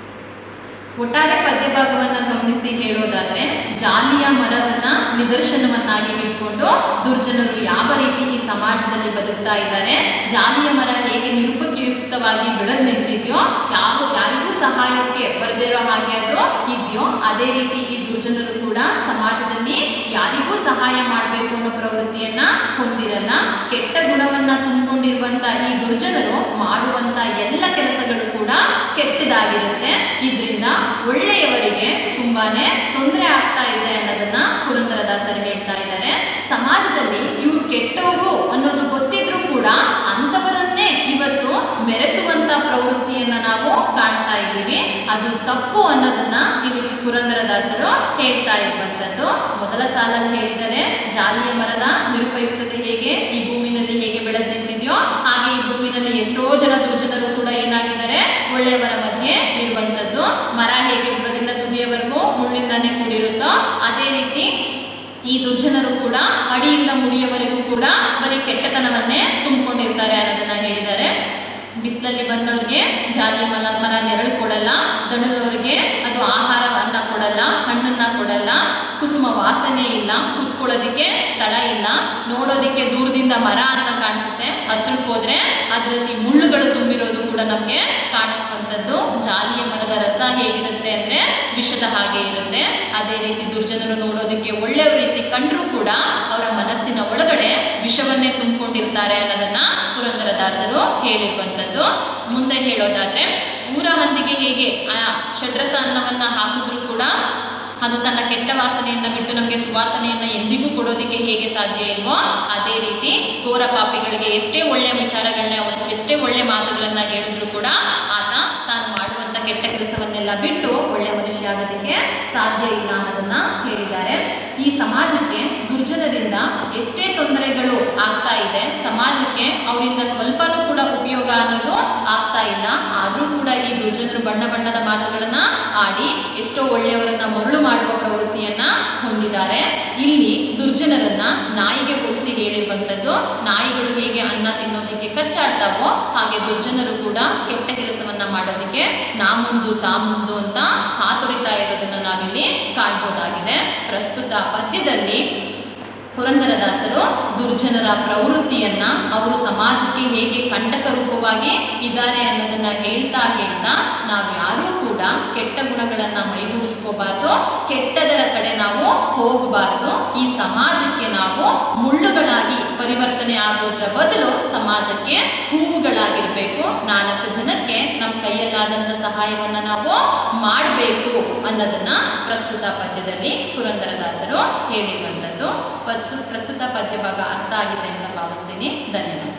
ಒಟ್ಟಾರೆ ಪದ್ಯ ಭಾಗವನ್ನ ಗಮನಿಸಿ ಹೇಳೋದಾದ್ರೆ, ಜಾಲಿಯ ಮರವನ್ನ ನಿದರ್ಶನವನ್ನಾಗಿ ಇಟ್ಕೊಂಡು ದುರ್ಜನರು ಯಾವ ರೀತಿ ಈ ಸಮಾಜದಲ್ಲಿ ಬದುಕ್ತಾ ಇದ್ದಾರೆ, ಜಾಲಿಯ ಮರ ಹೇಗೆ ನಿರುಪಯುಕ್ತವಾಗಿ ಬೆಳೆದು ನಿಂತಿದೆಯೋ, ಯಾರಿಗೂ ಸಹಾಯಕ್ಕೆ ಬರದೇ ಇರೋ ಹಾಗೆ ಅದು ಇದೆಯೋ, ಅದೇ ರೀತಿ ಈ ದುರ್ಜನರು ಕೂಡ ಸಮಾಜದಲ್ಲಿ ಯಾರಿಗೂ ಸಹಾಯ ಮಾಡಬೇಕು ಅನ್ನೋ ಪ್ರವೃತ್ತಿಯನ್ನ ಹೊಂದಿರಲ್ಲ. ಕೆಟ್ಟ ಗುಣವನ್ನ ತುಂಬಿಕೊಂಡಿರುವಂತ ಈ ದುರ್ಜನರು ಮಾಡುವಂತ ಎಲ್ಲ ಕೆಲಸಗಳು ಕೂಡ ಕೆಟ್ಟದಾಗಿರುತ್ತೆ. ಇದರಿಂದ ಒಳ್ಳೆಯವರಿಗೆ ತುಂಬಾನೇ ತೊಂದರೆ ಆಗ್ತಾ ಇದೆ ಅನ್ನೋದನ್ನ ಪುರಂದರದಾಸರು ಹೇಳ್ತಾ ಇದ್ದಾರೆ. ಸಮಾಜದಲ್ಲಿ ಇವ್ರು ಕೆಟ್ಟವರು ಅನ್ನೋದು ಗೊತ್ತಿದ್ರು ಕೂಡ ಅಂಥವರನ್ನೇ ಇವತ್ತು ಮೆರೆಸುವಂತ ಪ್ರವೃತ್ತಿಯನ್ನ ನಾವು ಕಾಣ್ತಾ ಇದ್ದೀವಿ. ಅದು ತಪ್ಪು ಅನ್ನೋದನ್ನ ಇಲ್ಲಿ ಪುರಂದರದಾಸರು ಹೇಳ್ತಾ ಇರುವಂತದ್ದು. ಮೊದಲ ಸಾಲಲ್ಲಿ ಹೇಳಿದರೆ, ಜಾಲಿಯ ಮರದ ನಿರುಪಯುಕ್ತತೆ ಹೇಗೆ ಈ ಭೂಮಿನಲ್ಲಿ ಹೇಗೆ ಬೆಳೆದು ನಿಂತಿದೆಯೋ ಹಾಗೆ ಈ ಭೂಮಿನಲ್ಲಿ ಎಷ್ಟೋ ಜನ ದುರ್ಜನರು ಕೂಡ ಏನಾಗಿದ್ದಾರೆ, ಒಳ್ಳೆಯವರ ಮಧ್ಯೆ ಇರುವಂತದ್ದು. ಮರ ಹೇಗೆ ಬುಡದಿಂದ ತುದಿಯವರೆಗೂ ಮುಳ್ಳಿಂದಾನೇ ಕೂಡಿರುತ್ತೋ ಅದೇ ರೀತಿ ಈ ದುರ್ಜನರು ಕೂಡ ಅಡಿಯಿಂದ ಮುಡಿಯವರೆಗೂ ಕೂಡ ಬರೀ ಕೆಟ್ಟತನವನ್ನೇ ತುಂಬಿಕೊಂಡಿರ್ತಾರೆ ಅನ್ನೋದನ್ನ ಹೇಳಿದ್ದಾರೆ. ಬಿಸಿಲಲ್ಲಿ ಬಂದವ್ರಿಗೆ ಜಾಲಿಯ ಮರ ನೆರಳು ಕೊಡಲ್ಲ, ದಣದವರಿಗೆ ಅದು ಆಹಾರವನ್ನ ಕೊಡಲ್ಲ, ಹಣ್ಣನ್ನ ಕೊಡಲ್ಲ, ಕುಸುಮ ವಾಸನೆ ಇಲ್ಲ, ಕುತ್ಕೊಳ್ಳೋದಿಕ್ಕೆ ಸ್ಥಳ ಇಲ್ಲ, ನೋಡೋದಿಕ್ಕೆ ದೂರದಿಂದ ಮರ ಅಂತ ಕಾಣಿಸುತ್ತೆ, ಹತ್ರಕ್ಕೆ ಹೋದ್ರೆ ಅದರಲ್ಲಿ ಮುಳ್ಳುಗಳು ತುಂಬಿರೋದು ಕೂಡ ನಮ್ಗೆ ಕಾಣಿಸುವಂಥದ್ದು. ಜಾಲಿಯ ಮರದ ರಸ ಹೇಗಿರುತ್ತೆ ಅಂದ್ರೆ ವಿಷದ ಹಾಗೆ ಇರುತ್ತೆ. ಅದೇ ರೀತಿ ದುರ್ಜನರು ನೋಡೋದಕ್ಕೆ ಒಳ್ಳೆಯ ರೀತಿ ಕಂಡ್ರೂ ಕೂಡ ಅವರ ಮನಸ್ಸಿನ ಒಳಗಡೆ ವಿಷವನ್ನೇ ತುಂಬಿಕೊಂಡಿರ್ತಾರೆ ಅನ್ನೋದನ್ನ ಪುರಂದರದಾಸರು ಹೇಳಿರುವಂಥದ್ದು. ಮುಂದೆ ಹೇಳೋದಾದ್ರೆ, ಊರ ಹಂದಿಗೆ ಹೇಗೆ ಆ ಷಡ್ರಸ ಅನ್ನವನ್ನ ಹಾಕಿದ್ರು ಕೂಡ ಅದು ತನ್ನ ಕೆಟ್ಟ ವಾಸನೆಯನ್ನ ಬಿಟ್ಟು ನಮಗೆ ಸುವಾಸನೆಯನ್ನ ಎಂದಿಗೂ ಕೊಡೋದಿಕ್ಕೆ ಹೇಗೆ ಸಾಧ್ಯ ಇಲ್ವೋ ಅದೇ ರೀತಿ ಘೋರ ಪಾಪಿಗಳಿಗೆ ಎಷ್ಟೇ ಒಳ್ಳೆಯ ವಿಚಾರಗಳನ್ನ ಎಷ್ಟೇ ಒಳ್ಳೆ ಮಾತುಗಳನ್ನ ಹೇಳಿದ್ರು ಕೂಡ ಆತ ತಾನು ಮಾಡುವಂತ ಕೆಟ್ಟ ಕೆಲಸವನ್ನೆಲ್ಲ ಬಿಟ್ಟು ಒಳ್ಳೆ ಮನುಷ್ಯ ಆಗೋದಕ್ಕೆ ಸಾಧ್ಯ ಇಲ್ಲ ಅನ್ನೋದನ್ನ ಹೇಳಿದ್ದಾರೆ. ಈ ಸಮಾಜಕ್ಕೆ ದುರ್ಜನರಿಂದ ಎಷ್ಟೇ ತೊಂದರೆಗಳು ಆಗ್ತಾ ಇದೆ, ಸಮಾಜಕ್ಕೆ ಅವರಿಂದ ಸ್ವಲ್ಪನೂ ಕೂಡ ಉಪಯೋಗ ಅನ್ನೋದು ಆಗ್ತಾ ಇಲ್ಲ. ಆದ್ರೂ ಕೂಡ ಈ ದುರ್ಜನರು ಬಣ್ಣ ಬಣ್ಣದ ಮಾತುಗಳನ್ನ ಆಡಿ ಎಷ್ಟೋ ಒಳ್ಳೆಯವರನ್ನ ಮರಳು ಮಾಡುವ ಪ್ರವೃತ್ತಿಯನ್ನ ಹೊಂದಿದ್ದಾರೆ. ಇಲ್ಲಿ ದುರ್ಜನರನ್ನ ನಾಯಿಗೆ ಹೋಲಿಸಿ ಹೇಳಿರುವಂತದ್ದು. ನಾಯಿಗಳು ಹೇಗೆ ಅನ್ನ ತಿನ್ನೋದಿಕ್ಕೆ ಕಚ್ಚಾಡ್ತಾವೋ ಹಾಗೆ ದುರ್ಜನರು ಕೂಡ ಕೆಟ್ಟ ಕೆಲಸವನ್ನ ಮಾಡೋದಿಕ್ಕೆ ನಾ ಮುಂದು ತಾ ಮುಂದು ಅಂತ ಹಾತೊರಿತಾ ಇರೋದನ್ನ ನಾವಿಲ್ಲಿ ಕಾಣಬಹುದಾಗಿದೆ. ಪ್ರಸ್ತುತ ಪದ್ಯದಲ್ಲಿ ಪುರಂದರದಾಸರು ದುರ್ಜನರ ಪ್ರವೃತ್ತಿಯನ್ನ ಅವರು ಸಮಾಜಕ್ಕೆ ಹೇಗೆ ಕಂಟಕ ರೂಪವಾಗಿ ಇದ್ದಾರೆ ಅನ್ನೋದನ್ನ ಹೇಳ್ತಾ ನಾವ್ಯಾರೂ ಕೂಡ ಕೆಟ್ಟ ಗುಣಗಳನ್ನ ಮೈಗೂಡಿಸ್ಕೋಬಾರ್ದು, ಕೆಟ್ಟದರ ಕಡೆ ನಾವು ಹೋಗಬಾರ್ದು. ಈ ಸಮಾಜಕ್ಕೆ ನಾವು ಮುಳ್ಳುಗಳಾಗಿ ಪರಿವರ್ತನೆ ಆಗೋದ್ರ ಬದಲು ಸಮಾಜಕ್ಕೆ ಹೂವುಗಳಾಗಿರ್ಬೇಕು, 4 ಜನಕ್ಕೆ ನಮ್ಮ ಕೈಯಲ್ಲಾದಂಥ ಸಹಾಯವನ್ನ ನಾವು ಮಾಡಬೇಕು ಅನ್ನೋದನ್ನ ಪ್ರಸ್ತುತ ಪದ್ಯದಲ್ಲಿ ಪುರಂದರದಾಸರು ಹೇಳಿರುವಂಥದ್ದು. ಪ್ರಸ್ತುತ ಪದ್ಯ ಭಾಗ ಅರ್ಥ ಆಗಿದೆ ಅಂತ ಭಾವಿಸ್ತೀನಿ. ಧನ್ಯವಾದ.